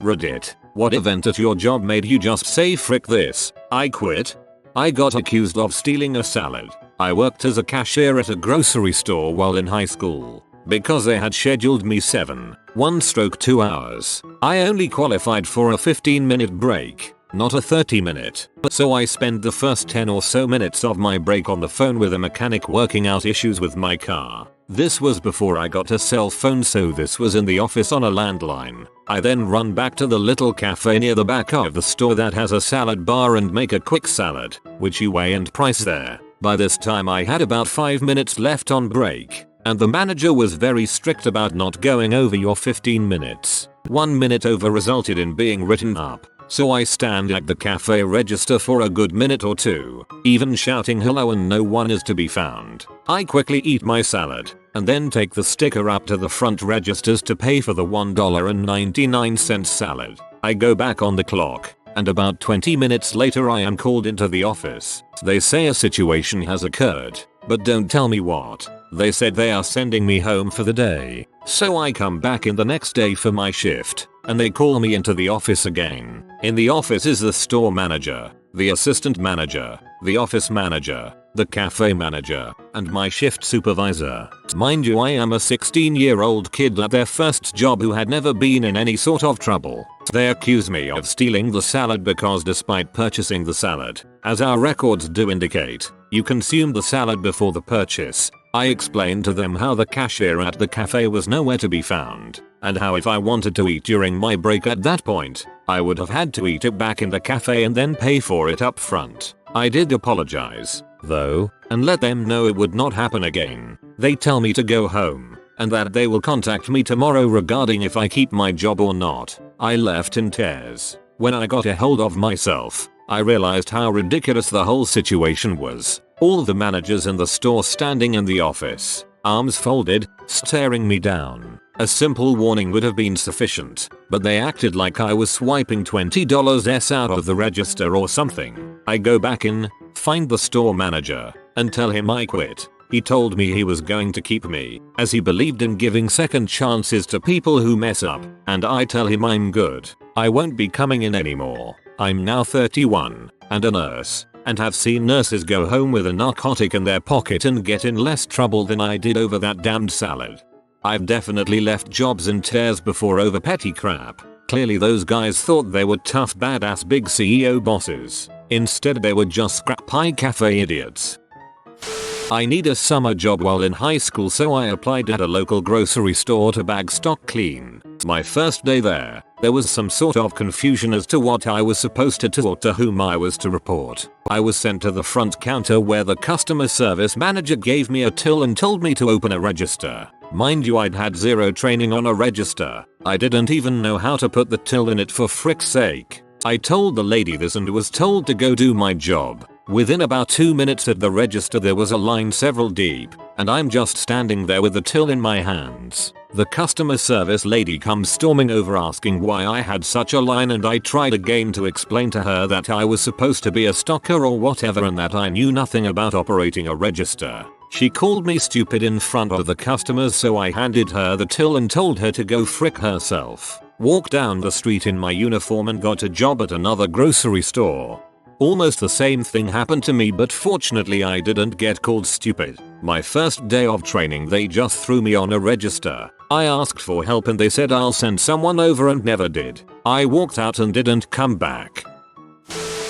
Reddit, what event at your job made you just say frick this, I quit? I got accused of stealing a salad. I worked as a cashier at a grocery store while in high school. Because they had scheduled me 1/2 hours, I only qualified for a 15-minute break, not a 30-minute. So I spent the first 10 or so minutes of my break on the phone with a mechanic working out issues with my car. This was before I got a cell phone, so this was in the office on a landline. I then run back to the little cafe near the back of the store that has a salad bar and make a quick salad, which you weigh and price there. By this time I had about 5 minutes left on break, and the manager was very strict about not going over your 15 minutes. 1 minute over resulted in being written up. So I stand at the cafe register for a good minute or two, even shouting hello, and no one is to be found. I quickly eat my salad, and then take the sticker up to the front registers to pay for the $1.99 salad. I go back on the clock, and about 20 minutes later I am called into the office. They say a situation has occurred, but don't tell me what. They said they are sending me home for the day. So I come back in the next day for my shift, and they call me into the office again. In the office is the store manager, the assistant manager, the office manager, the cafe manager, and my shift supervisor. Mind you, I am a 16-year-old kid at their first job who had never been in any sort of trouble. They accuse me of stealing the salad because despite purchasing the salad, as our records do indicate, you consumed the salad before the purchase. I explained to them how the cashier at the cafe was nowhere to be found, and how if I wanted to eat during my break at that point, I would have had to eat it back in the cafe and then pay for it up front. I did apologize, though, and let them know it would not happen again. They tell me to go home, and that they will contact me tomorrow regarding if I keep my job or not. I left in tears. When I got a hold of myself, I realized how ridiculous the whole situation was. All the managers in the store standing in the office, arms folded, staring me down. A simple warning would have been sufficient, but they acted like I was swiping $20 out of the register or something. I go back in, find the store manager, and tell him I quit. He told me he was going to keep me, as he believed in giving second chances to people who mess up, and I tell him I'm good. I won't be coming in anymore. I'm now 31, and a nurse, and have seen nurses go home with a narcotic in their pocket and get in less trouble than I did over that damned salad. I've definitely left jobs in tears before over petty crap. Clearly those guys thought they were tough badass big CEO bosses. Instead they were just scrap pie cafe idiots. I need a summer job while in high school, so I applied at a local grocery store to bag stock clean. My first day there was some sort of confusion as to what I was supposed to do or to whom I was to report. I was sent to the front counter where the customer service manager gave me a till and told me to open a register. Mind you, I'd had zero training on a register. I didn't even know how to put the till in it, for frick's sake. I told the lady this and was told to go do my job. Within about 2 minutes at the register there was a line several deep, and I'm just standing there with the till in my hands. The customer service lady comes storming over asking why I had such a line, and I tried again to explain to her that I was supposed to be a stocker or whatever and that I knew nothing about operating a register. She called me stupid in front of the customers, so I handed her the till and told her to go frick herself. Walked down the street in my uniform and got a job at another grocery store. Almost the same thing happened to me, but fortunately I didn't get called stupid. My first day of training they just threw me on a register. I asked for help and they said I'll send someone over and never did. I walked out and didn't come back.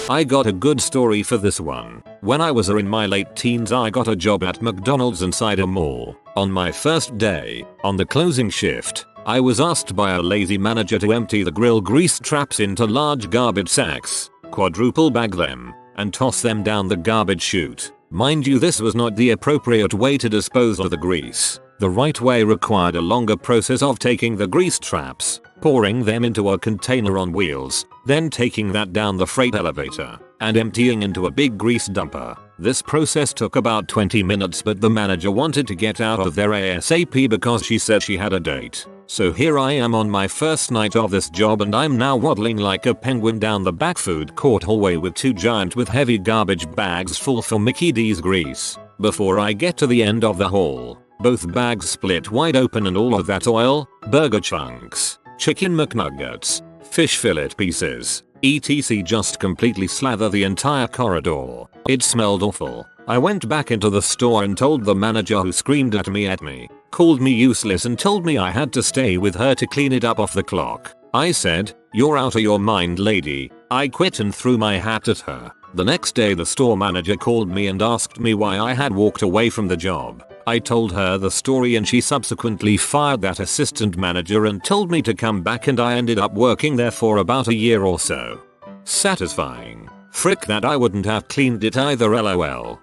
I got a good story for this one. When I was in my late teens I got a job at McDonald's inside a mall. On my first day, on the closing shift, I was asked by a lazy manager to empty the grill grease traps into large garbage sacks, quadruple bag them, and toss them down the garbage chute. Mind you, this was not the appropriate way to dispose of the grease. The right way required a longer process of taking the grease traps, pouring them into a container on wheels, then taking that down the freight elevator, and emptying into a big grease dumper. This process took about 20 minutes, but the manager wanted to get out of there ASAP because she said she had a date. So here I am on my first night of this job, and I'm now waddling like a penguin down the back food court hallway with two giant with heavy garbage bags full for Mickey D's grease. Before I get to the end of the hall, both bags split wide open and all of that oil, burger chunks, chicken McNuggets, fish fillet pieces, etc. just completely slather the entire corridor. It smelled awful. I went back into the store and told the manager, who screamed at me, called me useless and told me I had to stay with her to clean it up off the clock. I said, "You're out of your mind, lady." I quit and threw my hat at her. The next day the store manager called me and asked me why I had walked away from the job. I told her the story and she subsequently fired that assistant manager and told me to come back, and I ended up working there for about a year or so. Satisfying. Frick that I wouldn't have cleaned it either, lol.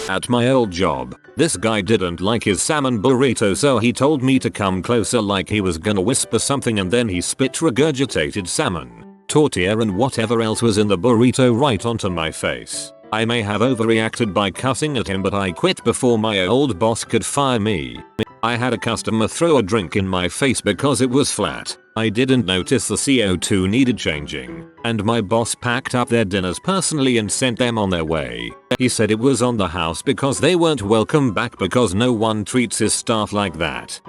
At my old job, this guy didn't like his salmon burrito, so he told me to come closer like he was gonna whisper something, and then he spit regurgitated salmon, tortilla and whatever else was in the burrito right onto my face. I may have overreacted by cussing at him, but I quit before my old boss could fire me. I had a customer throw a drink in my face because it was flat. I didn't notice the CO2 needed changing, and my boss packed up their dinners personally and sent them on their way. He said it was on the house because they weren't welcome back because no one treats his staff like that.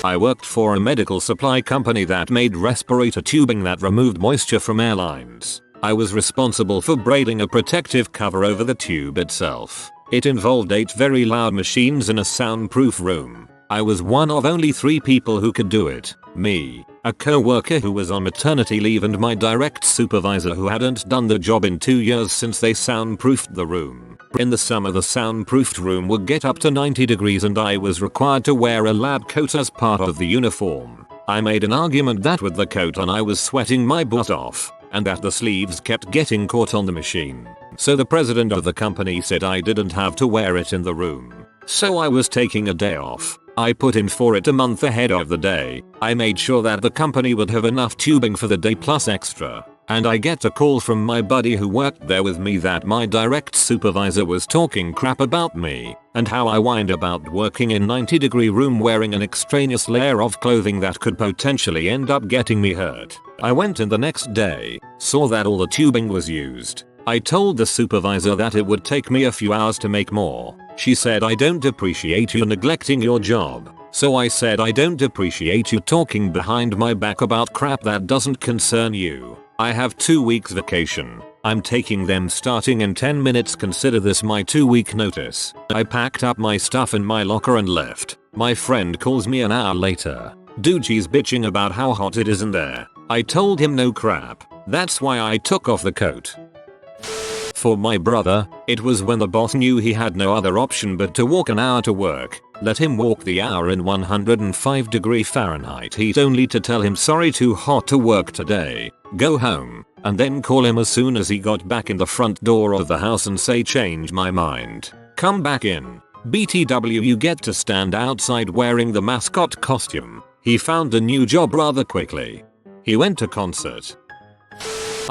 I worked for a medical supply company that made respirator tubing that removed moisture from airlines. I was responsible for braiding a protective cover over the tube itself. It involved 8 very loud machines in a soundproof room. I was one of only 3 people who could do it. Me, a co-worker who was on maternity leave, and my direct supervisor who hadn't done the job in 2 years since they soundproofed the room. In the summer the soundproofed room would get up to 90 degrees and I was required to wear a lab coat as part of the uniform. I made an argument that with the coat on I was sweating my butt off, and that the sleeves kept getting caught on the machine. So the president of the company said I didn't have to wear it in the room. So I was taking a day off. I put in for it a month ahead of the day. I made sure that the company would have enough tubing for the day plus extra. And I get a call from my buddy who worked there with me that my direct supervisor was talking crap about me and how I whined about working in 90-degree room wearing an extraneous layer of clothing that could potentially end up getting me hurt. I went in the next day, saw that all the tubing was used. I told the supervisor that it would take me a few hours to make more. She said, "I don't appreciate you neglecting your job." So I said, "I don't appreciate you talking behind my back about crap that doesn't concern you. I have 2 weeks vacation. I'm taking them starting in 10 minutes. Consider this my 2-week notice." I packed up my stuff in my locker and left. My friend calls me an hour later. "Dude, she's bitching about how hot it is in there." I told him no crap. That's why I took off the coat. For my brother, it was when the boss knew he had no other option but to walk an hour to work. Let him walk the hour in 105 Fahrenheit heat only to tell him, "Sorry, too hot to work today. Go home," and then call him as soon as he got back in the front door of the house and say, "Change my mind. Come back in. BTW, you get to stand outside wearing the Mascot costume." He found a new job rather quickly. He went to concert.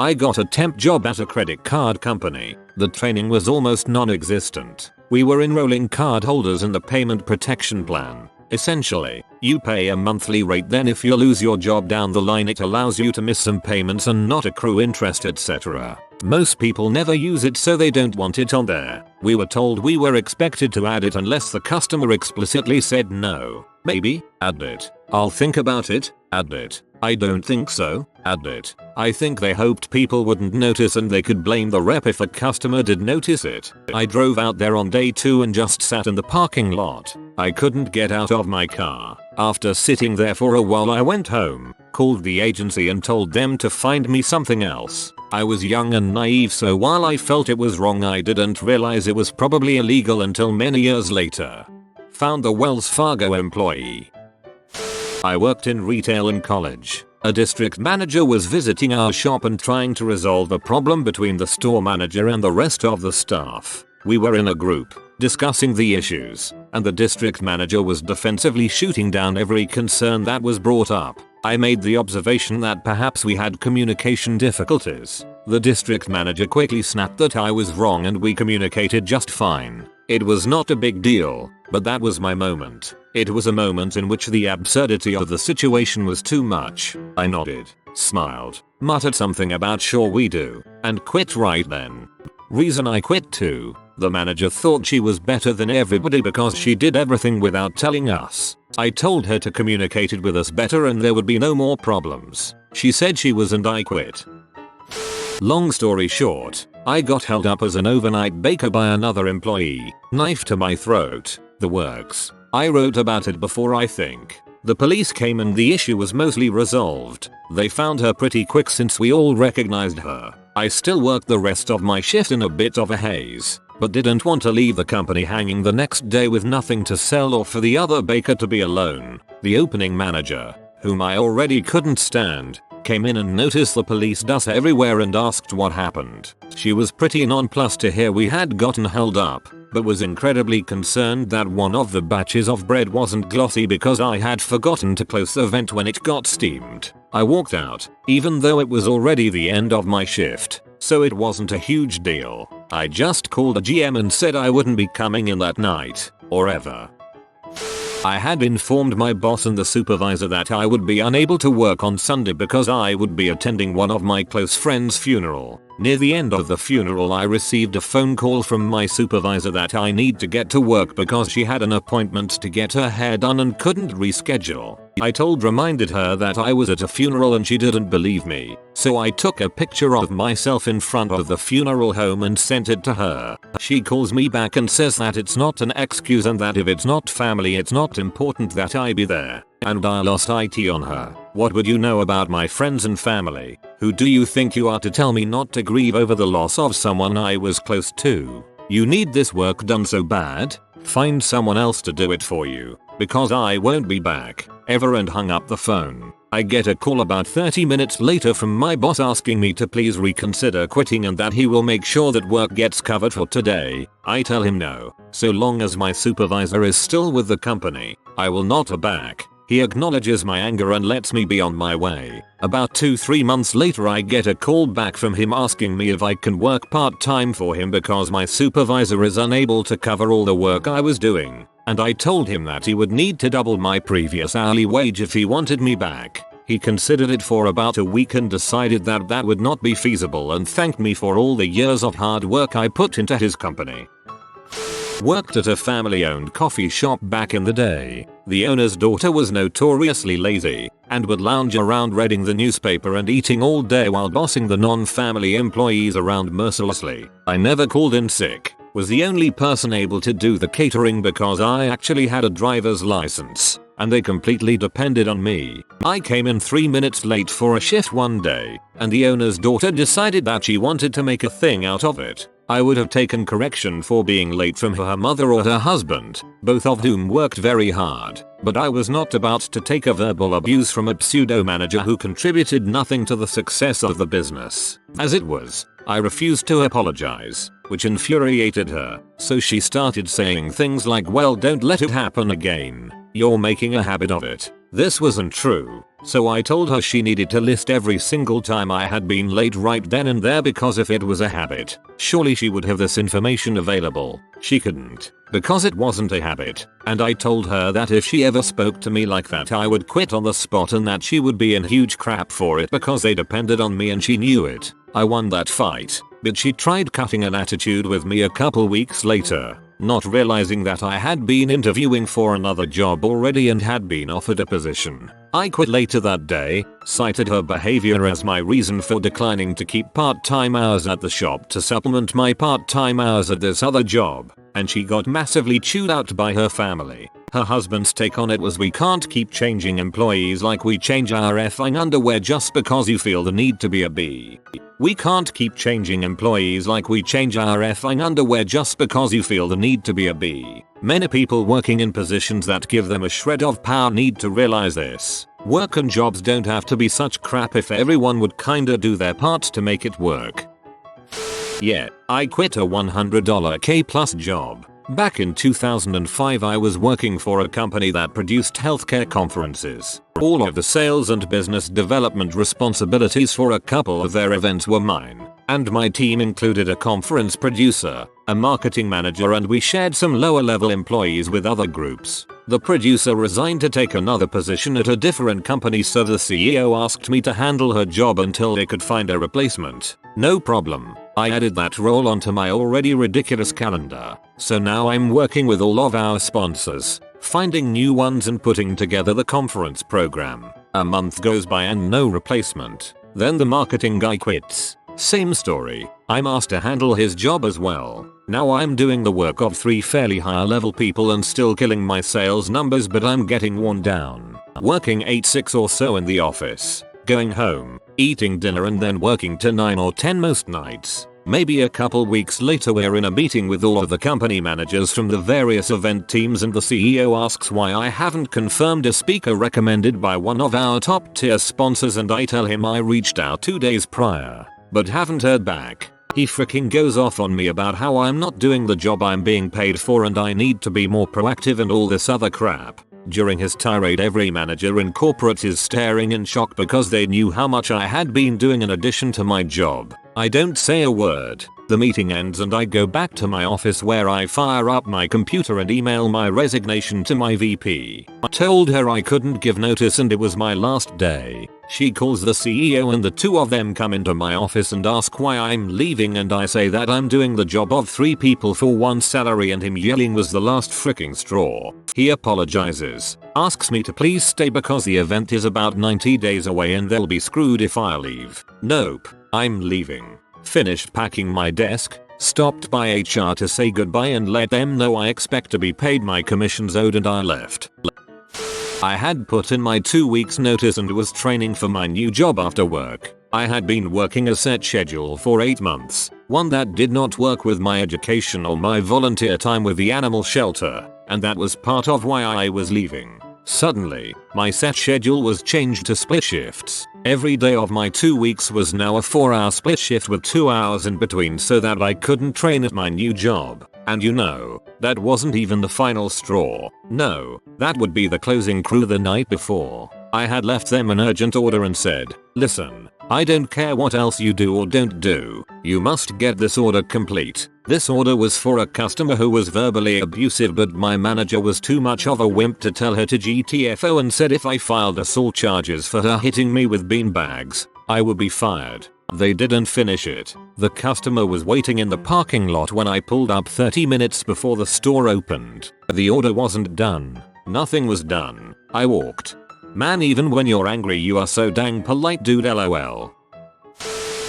I got a temp job at a credit card company. The training was almost non-existent. We were enrolling card holders in the payment protection plan. Essentially, you pay a monthly rate, then if you lose your job down the line it allows you to miss some payments and not accrue interest, etc. Most people never use it, so they don't want it on there. We were told we were expected to add it unless the customer explicitly said no. Maybe, add it. I'll think about it, add it. I don't think so, add it. I think they hoped people wouldn't notice and they could blame the rep if a customer did notice it. I drove out there on day 2 and just sat in the parking lot. I couldn't get out of my car. After sitting there for a while I went home, called the agency and told them to find me something else. I was young and naive, so while I felt it was wrong I didn't realize it was probably illegal until many years later. Found the Wells Fargo employee. I worked in retail in college. A district manager was visiting our shop and trying to resolve a problem between the store manager and the rest of the staff. We were in a group, discussing the issues, and the district manager was defensively shooting down every concern that was brought up. I made the observation that perhaps we had communication difficulties. The district manager quickly snapped that I was wrong and we communicated just fine. It was not a big deal, but that was my moment. It was a moment in which the absurdity of the situation was too much. I nodded, smiled, muttered something about "sure we do," and quit right then. Reason I quit too. The manager thought she was better than everybody because she did everything without telling us. I told her to communicate it with us better and there would be no more problems. She said she was and I quit. Long story short, I got held up as an overnight baker by another employee, knife to my throat, the works. I wrote about it before I think. The police came and the issue was mostly resolved. They found her pretty quick since we all recognized her. I still worked the rest of my shift in a bit of a haze, but didn't want to leave the company hanging the next day with nothing to sell or for the other baker to be alone. The opening manager, whom I already couldn't stand, came in and noticed the police dust everywhere and asked what happened. She was pretty nonplussed to hear we had gotten held up, but was incredibly concerned that one of the batches of bread wasn't glossy because I had forgotten to close the vent when it got steamed. I walked out, even though it was already the end of my shift, so it wasn't a huge deal. I just called a GM and said I wouldn't be coming in that night, or ever. I had informed my boss and the supervisor that I would be unable to work on Sunday because I would be attending one of my close friends' funeral. Near the end of the funeral I received a phone call from my supervisor that I need to get to work because she had an appointment to get her hair done and couldn't reschedule. I reminded her that I was at a funeral and she didn't believe me, so I took a picture of myself in front of the funeral home and sent it to her. She calls me back and says that it's not an excuse and that if it's not family it's not important that I be there. And I lost IT on her. What would you know about my friends and family? Who do you think you are to tell me not to grieve over the loss of someone I was close to? You need this work done so bad? Find someone else to do it for you, because I won't be back, ever, and hung up the phone. I get a call about 30 minutes later from my boss asking me to please reconsider quitting and that he will make sure that work gets covered for today. I tell him no, so long as my supervisor is still with the company, I will not be back. He acknowledges my anger and lets me be on my way. About 2-3 months later I get a call back from him asking me if I can work part-time for him because my supervisor is unable to cover all the work I was doing. And I told him that he would need to double my previous hourly wage if he wanted me back. He considered it for about a week and decided that that would not be feasible and thanked me for all the years of hard work I put into his company. Worked at a family-owned coffee shop back in the day. The owner's daughter was notoriously lazy and would lounge around reading the newspaper and eating all day while bossing the non-family employees around mercilessly. I never called in sick, was the only person able to do the catering because I actually had a driver's license, and they completely depended on me. I came in 3 minutes late for a shift one day, and the owner's daughter decided that she wanted to make a thing out of it. I would have taken correction for being late from her mother or her husband, both of whom worked very hard, but I was not about to take a verbal abuse from a pseudo-manager who contributed nothing to the success of the business. As it was, I refused to apologize, which infuriated her, so she started saying things like, "Well, don't let it happen again. You're making a habit of it." This wasn't true, so I told her she needed to list every single time I had been late right then and there because if it was a habit, surely she would have this information available. She couldn't, because it wasn't a habit, and I told her that if she ever spoke to me like that I would quit on the spot and that she would be in huge crap for it because they depended on me and she knew it. I won that fight, but she tried cutting an attitude with me a couple weeks later, not realizing that I had been interviewing for another job already and had been offered a position. I quit later that day, cited her behavior as my reason for declining to keep part-time hours at the shop to supplement my part-time hours at this other job, and she got massively chewed out by her family. Her husband's take on it was, "We can't keep changing employees like we change our effing underwear just because you feel the need to be a bee. We can't keep changing employees like we change our effing underwear just because you feel the need to be a bee." Many people working in positions that give them a shred of power need to realize this. Work and jobs don't have to be such crap if everyone would kinda do their part to make it work. Yeah, I quit a $100K plus job. Back in 2005 I was working for a company that produced healthcare conferences. All of the sales and business development responsibilities for a couple of their events were mine, and my team included a conference producer, a marketing manager, and we shared some lower level employees with other groups. The producer resigned to take another position at a different company, so the CEO asked me to handle her job until they could find a replacement. No problem. I added that role onto my already ridiculous calendar, so now I'm working with all of our sponsors, finding new ones and putting together the conference program. A month goes by and no replacement. Then the marketing guy quits. Same story. I'm asked to handle his job as well. Now I'm doing the work of 3 fairly higher level people and still killing my sales numbers, but I'm getting worn down. Working 8-6 or so in the office. Going home, eating dinner and then working to 9 or 10 most nights. Maybe a couple weeks later we're in a meeting with all of the company managers from the various event teams and the CEO asks why I haven't confirmed a speaker recommended by one of our top tier sponsors, and I tell him I reached out 2 days prior, but haven't heard back. He freaking goes off on me about how I'm not doing the job I'm being paid for and I need to be more proactive and all this other crap. During his tirade, every manager in corporate is staring in shock because they knew how much I had been doing in addition to my job. I don't say a word. The meeting ends and I go back to my office where I fire up my computer and email my resignation to my VP. I told her I couldn't give notice and it was my last day. She calls the CEO and the two of them come into my office and ask why I'm leaving, and I say that I'm doing the job of 3 people for 1 salary and him yelling was the last freaking straw. He apologizes, asks me to please stay because the event is about 90 days away and they'll be screwed if I leave. Nope, I'm leaving. Finished packing my desk, stopped by HR to say goodbye and let them know I expect to be paid my commissions owed, and I left. I had put in my 2 weeks notice and was training for my new job after work. I had been working a set schedule for 8 months, one that did not work with my education or my volunteer time with the animal shelter, and that was part of why I was leaving. Suddenly, my set schedule was changed to split shifts. Every day of my 2 weeks was now a 4-hour split shift with 2 hours in between so that I couldn't train at my new job. And you know, that wasn't even the final straw. No, that would be the closing crew the night before. I had left them an urgent order and said, listen, I don't care what else you do or don't do, you must get this order complete. This order was for a customer who was verbally abusive, but my manager was too much of a wimp to tell her to GTFO and said if I filed assault charges for her hitting me with beanbags, I would be fired. They didn't finish it. The customer was waiting in the parking lot when I pulled up 30 minutes before the store opened. The order wasn't done. Nothing was done. I walked. Man, even when you're angry you are so dang polite, dude, lol.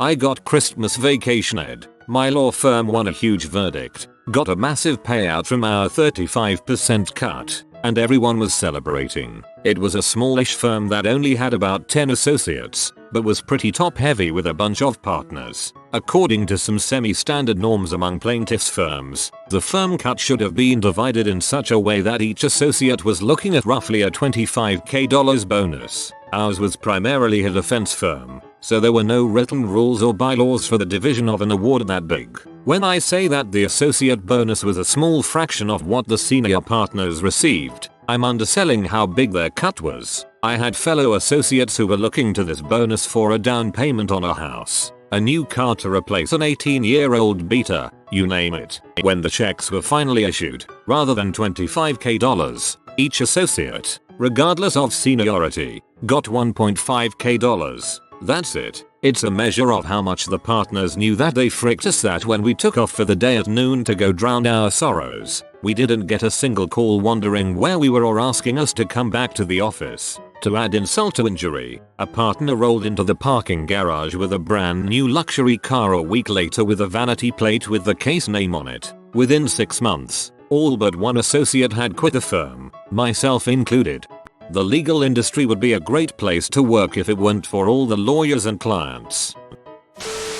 I got Christmas vacation ed. My law firm won a huge verdict, got a massive payout from our 35% cut, and everyone was celebrating. It was a smallish firm that only had about 10 associates, but was pretty top heavy with a bunch of partners. According to some semi-standard norms among plaintiffs' firms, the firm cut should have been divided in such a way that each associate was looking at roughly a $25,000 bonus. Ours was primarily a defense firm, so there were no written rules or bylaws for the division of an award that big. When I say that the associate bonus was a small fraction of what the senior partners received, I'm underselling how big their cut was. I had fellow associates who were looking to this bonus for a down payment on a house, a new car to replace an 18-year-old Beta, you name it. When the checks were finally issued, rather than $25,000, each associate, regardless of seniority, got $1.5K. That's it. It's a measure of how much the partners knew that they fricked us that when we took off for the day at noon to go drown our sorrows, we didn't get a single call wondering where we were or asking us to come back to the office. To add insult to injury, a partner rolled into the parking garage with a brand new luxury car a week later with a vanity plate with the case name on it. Within 6 months, all but one associate had quit the firm, myself included. The legal industry would be a great place to work if it weren't for all the lawyers and clients.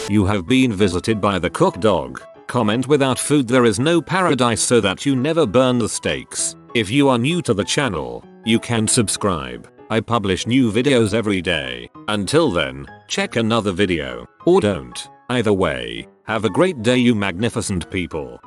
You have been visited by the cook dog. Comment: without food there is no paradise, so that you never burn the stakes. If you are new to the channel, you can subscribe. I publish new videos every day. Until then, check another video, or don't. Either way, have a great day, you magnificent people.